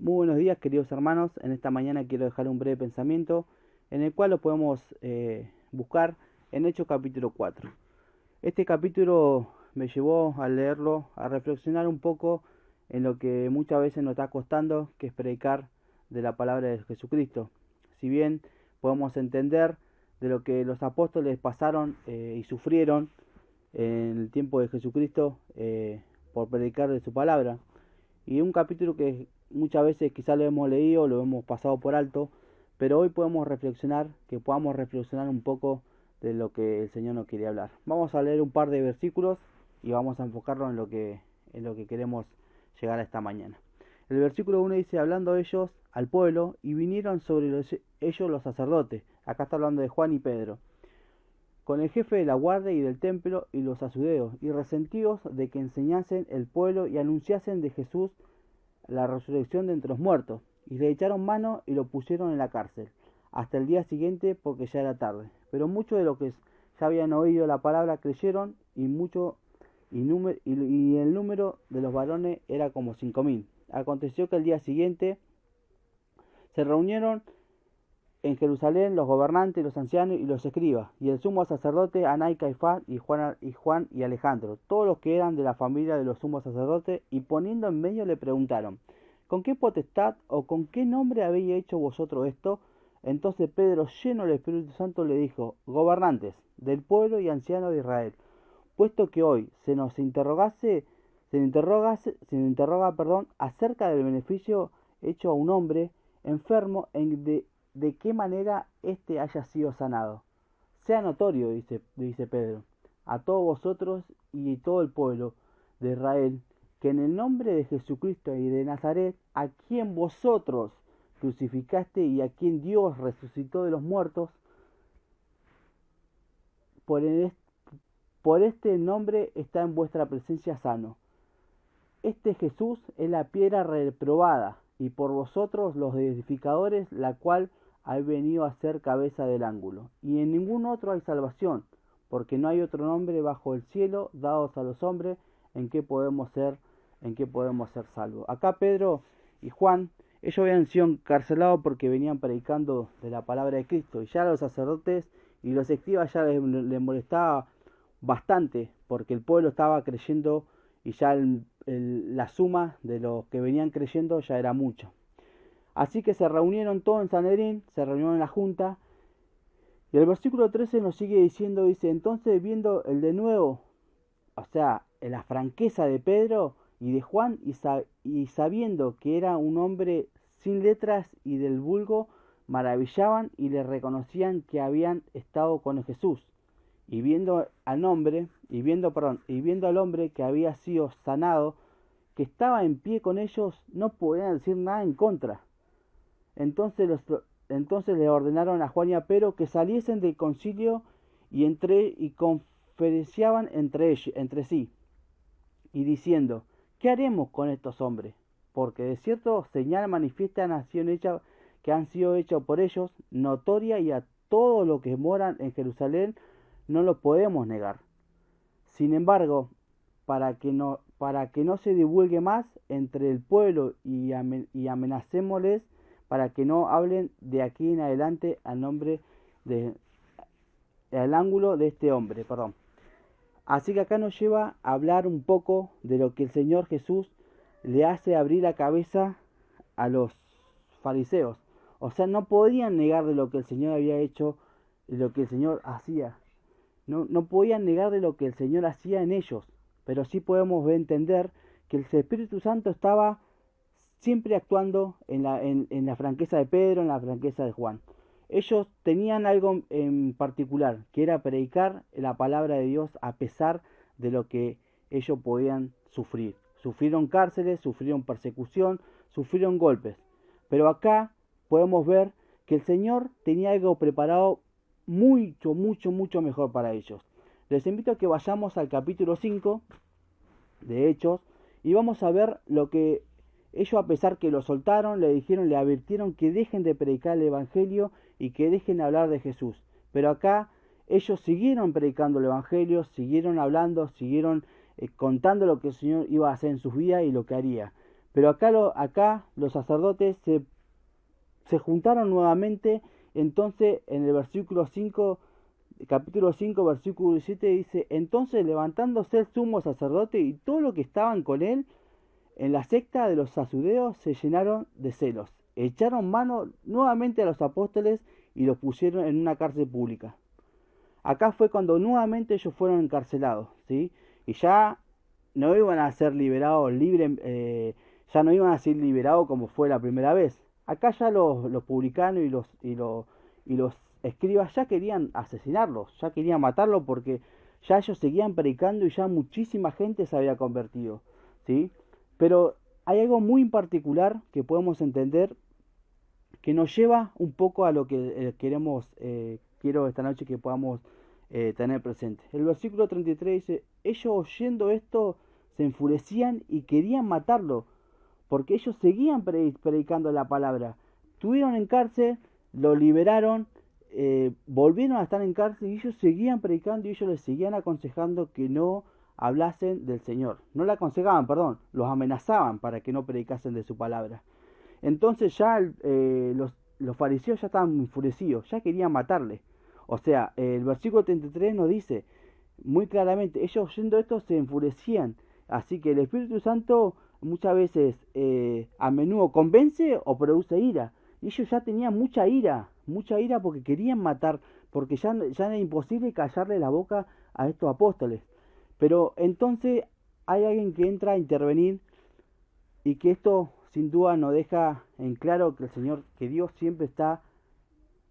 Muy buenos días, queridos hermanos. En esta mañana quiero dejar un breve pensamiento en el cual lo podemos buscar en Hechos capítulo 4. Este capítulo me llevó a leerlo, a reflexionar un poco en lo que muchas veces nos está costando, que es predicar de la palabra de Jesucristo. Si bien podemos entender de lo que los apóstoles pasaron y sufrieron en el tiempo de Jesucristo por predicar de su palabra, y un capítulo que muchas veces quizás lo hemos leído, lo hemos pasado por alto, pero hoy podemos reflexionar, que podamos reflexionar un poco de lo que el Señor nos quiere hablar. Vamos a leer un par de versículos y vamos a enfocarnos en lo que queremos llegar a esta mañana. El versículo 1 dice: hablando ellos al pueblo, y vinieron sobre ellos los sacerdotes. Acá está hablando de Juan y Pedro, con el jefe de la guardia y del templo y los saduceos, y resentidos de que enseñasen el pueblo y anunciasen de Jesús la resurrección de entre los muertos, y le echaron mano y lo pusieron en la cárcel, hasta el día siguiente, porque ya era tarde. Pero muchos de los que ya habían oído la palabra creyeron, y el número de los varones era como 5.000. Aconteció que el día siguiente se reunieron en Jerusalén los gobernantes, los ancianos y los escribas, y el sumo sacerdote Anás y Caifás, y Juan y Alejandro, todos los que eran de la familia de los sumos sacerdotes, y poniendo en medio le preguntaron: ¿con qué potestad o con qué nombre habéis hecho vosotros esto? Entonces Pedro, lleno del Espíritu Santo, le dijo: gobernantes del pueblo y ancianos de Israel, puesto que hoy se nos interroga, acerca del beneficio hecho a un hombre enfermo, de qué manera éste haya sido sanado. Sea notorio, dice Pedro, a todos vosotros y todo el pueblo de Israel, que en el nombre de Jesucristo y de Nazaret, a quien vosotros crucificaste y a quien Dios resucitó de los muertos, por, el, por este nombre está en vuestra presencia sano. Este Jesús es la piedra reprobada, y por vosotros los edificadores, la cual ha venido a ser cabeza del ángulo. Y en ningún otro hay salvación, porque no hay otro nombre bajo el cielo dados a los hombres en que podemos ser salvos. Acá Pedro y Juan, ellos habían sido encarcelados porque venían predicando de la palabra de Cristo, y ya los sacerdotes y los escribas ya les molestaba bastante, porque el pueblo estaba creyendo, y ya la suma de los que venían creyendo ya era mucho. Así que se reunieron todos en Sanedrín, se reunieron en la junta, y el versículo 13 nos sigue diciendo, dice: entonces viendo el de nuevo, o sea, en la franqueza de Pedro y de Juan, y sabiendo que era un hombre sin letras y del vulgo, maravillaban y le reconocían que habían estado con Jesús. Y viendo al hombre que había sido sanado, que estaba en pie con ellos, no podían decir nada en contra. Entonces le ordenaron a Juan y a Pedro que saliesen del concilio, y conferenciaban entre sí, y diciendo: ¿qué haremos con estos hombres? Porque de cierto señal manifiesta que han sido hechas por ellos, notoria, y a todos los que moran en Jerusalén no lo podemos negar. Sin embargo, para que no se divulgue más entre el pueblo, y amenacémosles para que no hablen de aquí en adelante al ángulo de este hombre. Así que acá nos lleva a hablar un poco de lo que el Señor Jesús le hace abrir la cabeza a los fariseos. O sea, no podían negar de lo que el Señor había hecho y lo que el Señor hacía. No podían negar de lo que el Señor hacía en ellos, pero sí podemos entender que el Espíritu Santo estaba siempre actuando en la franqueza de Pedro, en la franqueza de Juan. Ellos tenían algo en particular, que era predicar la palabra de Dios a pesar de lo que ellos podían sufrir. Sufrieron cárceles, sufrieron persecución, sufrieron golpes. Pero acá podemos ver que el Señor tenía algo preparado mucho mejor para ellos. Les invito a que vayamos al capítulo 5 de Hechos, y vamos a ver lo que ellos, a pesar que lo soltaron, le advirtieron que dejen de predicar el evangelio y que dejen hablar de Jesús. Pero acá ellos siguieron predicando el evangelio, siguieron hablando, siguieron contando lo que el Señor iba a hacer en sus vidas y lo que haría. Pero acá los sacerdotes se juntaron nuevamente. Entonces en el versículo 5, capítulo 5, versículo 17 dice: entonces levantándose el sumo sacerdote y todo lo que estaban con él en la secta de los saduceos se llenaron de celos, echaron mano nuevamente a los apóstoles y los pusieron en una cárcel pública. Acá fue cuando nuevamente ellos fueron encarcelados, ¿sí? Y ya no iban a ser liberados libres, ya no iban a ser liberados como fue la primera vez. Acá ya los publicanos y los escribas ya querían asesinarlos, ya querían matarlos, porque ya ellos seguían predicando y ya muchísima gente se había convertido, ¿sí? Pero hay algo muy en particular que podemos entender, que nos lleva un poco a lo que quiero esta noche que podamos tener presente. El versículo 33 dice: ellos oyendo esto se enfurecían y querían matarlo, porque ellos seguían predicando la palabra. Estuvieron en cárcel, lo liberaron, volvieron a estar en cárcel y ellos seguían predicando y ellos les seguían aconsejando que no hablasen del Señor. No le aconsejaban, perdón, los amenazaban para que no predicasen de su palabra. Entonces ya los fariseos ya estaban enfurecidos, ya querían matarle. O sea, el versículo 33 nos dice muy claramente: ellos oyendo esto se enfurecían. Así que el Espíritu Santo muchas veces a menudo convence o produce ira. Y ellos ya tenían mucha ira porque querían matar, porque ya era imposible callarle la boca a estos apóstoles. Pero entonces hay alguien que entra a intervenir, y que esto sin duda nos deja en claro que el Señor, que Dios siempre está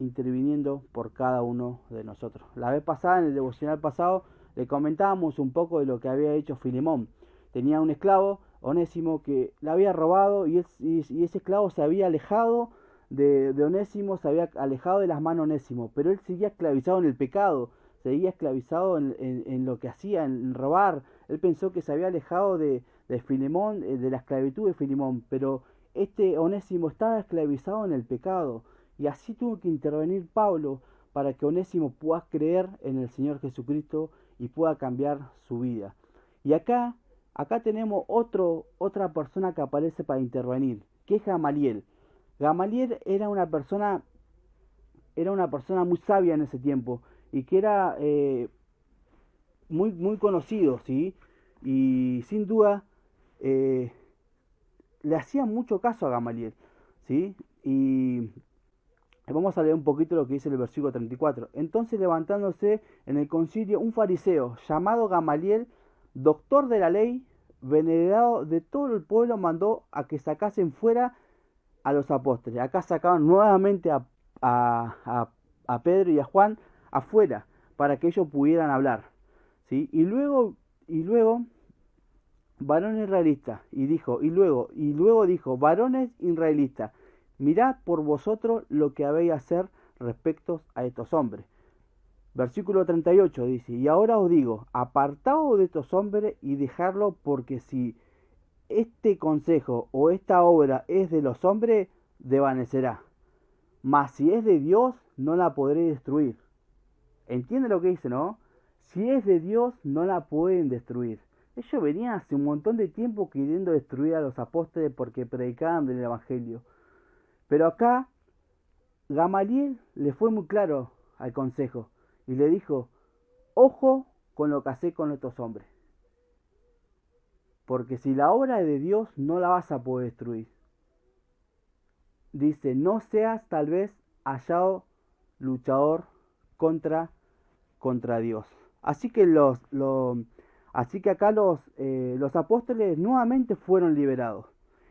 interviniendo por cada uno de nosotros. La vez pasada, en el devocional pasado, le comentábamos un poco de lo que había hecho Filemón. Tenía un esclavo, Onésimo, que le había robado, y ese esclavo se había alejado de Onésimo, se había alejado de las manos de Onésimo, pero él seguía esclavizado en el pecado, seguía esclavizado en lo que hacía, en robar. Él pensó que se había alejado de Filemón, de la esclavitud de Filemón, pero este Onésimo estaba esclavizado en el pecado. Y así tuvo que intervenir Pablo para que Onésimo pueda creer en el Señor Jesucristo y pueda cambiar su vida. Y acá tenemos otra persona que aparece para intervenir, que es Gamaliel. Gamaliel era una persona muy sabia en ese tiempo y que era muy conocido, ¿sí? Y sin duda eh, le hacía mucho caso a Gamaliel, ¿sí? Y vamos a leer un poquito lo que dice el versículo 34. Entonces, levantándose en el concilio un fariseo llamado Gamaliel, doctor de la ley, venerado de todo el pueblo, mandó a que sacasen fuera a los apóstoles. Acá sacaban nuevamente a Pedro y a Juan afuera para que ellos pudieran hablar, ¿sí? Y luego varón israelita, y luego dijo: varones israelitas, mirad por vosotros lo que habéis a hacer respecto a estos hombres. Versículo 38 dice: y ahora os digo, apartaos de estos hombres y dejadlo, porque si este consejo o esta obra es de los hombres, desvanecerá, mas si es de Dios, no la podré destruir. ¿Entiende lo que dice, no? Si es de Dios, no la pueden destruir. Ellos venían hace un montón de tiempo queriendo destruir a los apóstoles porque predicaban del Evangelio. Pero acá Gamaliel le fue muy claro al consejo y le dijo: ojo con lo que hacé con estos hombres, porque si la obra es de Dios, no la vas a poder destruir. Dice: no seas tal vez hallado luchador contra Dios. Así que así que acá los apóstoles nuevamente fueron liberados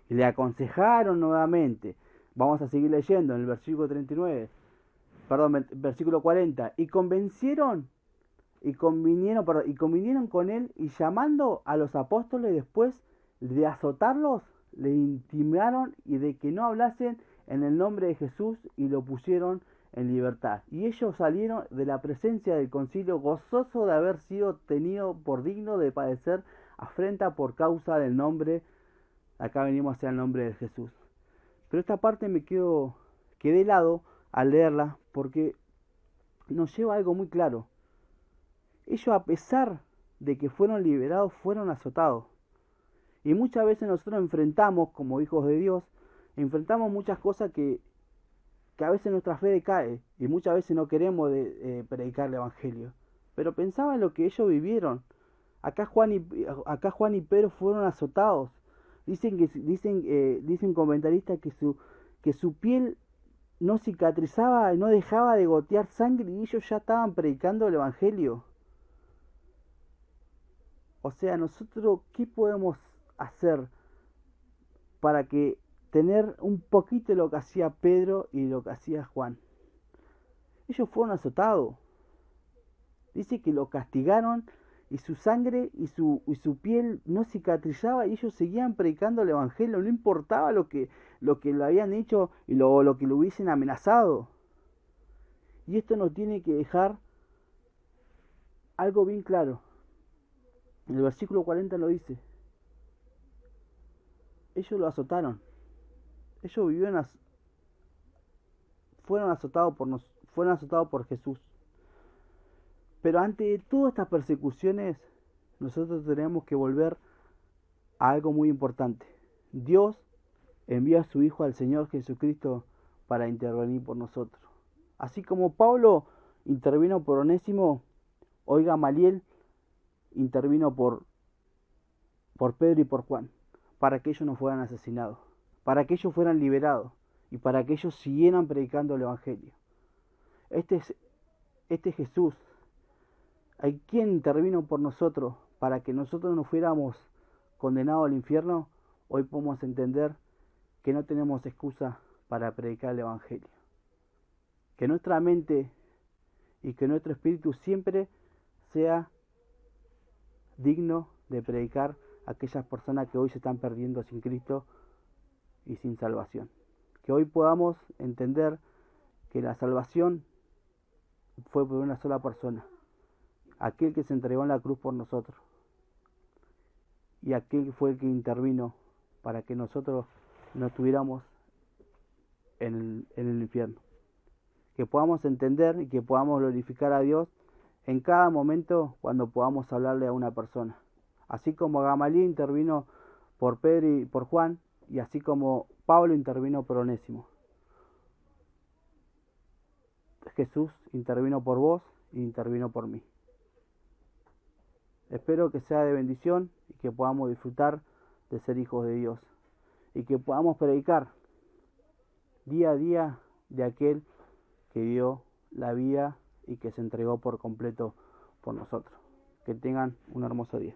y le aconsejaron nuevamente. Vamos a seguir leyendo en el versículo 39, perdón, versículo 40. Y convinieron con él, y llamando a los apóstoles después de azotarlos, le intimaron y de que no hablasen en el nombre de Jesús, y lo pusieron en libertad. Y ellos salieron de la presencia del concilio gozoso de haber sido tenido por digno de padecer afrenta por causa del nombre. Acá venimos hacia el nombre de Jesús. Pero esta parte quedé helado al leerla, porque nos lleva a algo muy claro. Ellos, a pesar de que fueron liberados, fueron azotados. Y muchas veces nosotros enfrentamos, como hijos de Dios, enfrentamos muchas cosas que a veces nuestra fe decae y muchas veces no queremos predicar el Evangelio. Pero pensaba en lo que ellos vivieron. Acá Juan y Pedro fueron azotados. Dicen comentaristas que su piel no cicatrizaba y no dejaba de gotear sangre y ellos ya estaban predicando el Evangelio. O sea, nosotros, ¿qué podemos hacer para que tener un poquito de lo que hacía Pedro y lo que hacía Juan? Ellos fueron azotados. Dice que lo castigaron y su sangre y su piel no cicatrizaba y ellos seguían predicando el Evangelio. No importaba lo que le habían hecho y lo que lo hubiesen amenazado. Y esto nos tiene que dejar algo bien claro. El versículo 40 lo dice. Ellos lo azotaron. Ellos fueron azotados por Jesús. Pero ante todas estas persecuciones, nosotros tenemos que volver a algo muy importante. Dios envía a su Hijo, al Señor Jesucristo, para intervenir por nosotros. Así como Pablo intervino por Onésimo, hoy Gamaliel intervino por Pedro y por Juan, para que ellos no fueran asesinados, para que ellos fueran liberados y para que ellos siguieran predicando el Evangelio. Este es Jesús, hay quien intervino por nosotros para que nosotros no fuéramos condenados al infierno. Hoy podemos entender que no tenemos excusa para predicar el Evangelio. Que nuestra mente y que nuestro espíritu siempre sea digno de predicar a aquellas personas que hoy se están perdiendo sin Cristo y sin salvación. Que hoy podamos entender que la salvación fue por una sola persona, aquel que se entregó en la cruz por nosotros, y aquel fue el que intervino para que nosotros no estuviéramos en el infierno. Que podamos entender y que podamos glorificar a Dios en cada momento cuando podamos hablarle a una persona. Así como Gamaliel intervino por Pedro y por Juan, y así como Pablo intervino por Onésimo. Jesús intervino por vos y intervino por mí. Espero que sea de bendición y que podamos disfrutar de ser hijos de Dios. Y que podamos predicar día a día de aquel que dio la vida y que se entregó por completo por nosotros. Que tengan un hermoso día.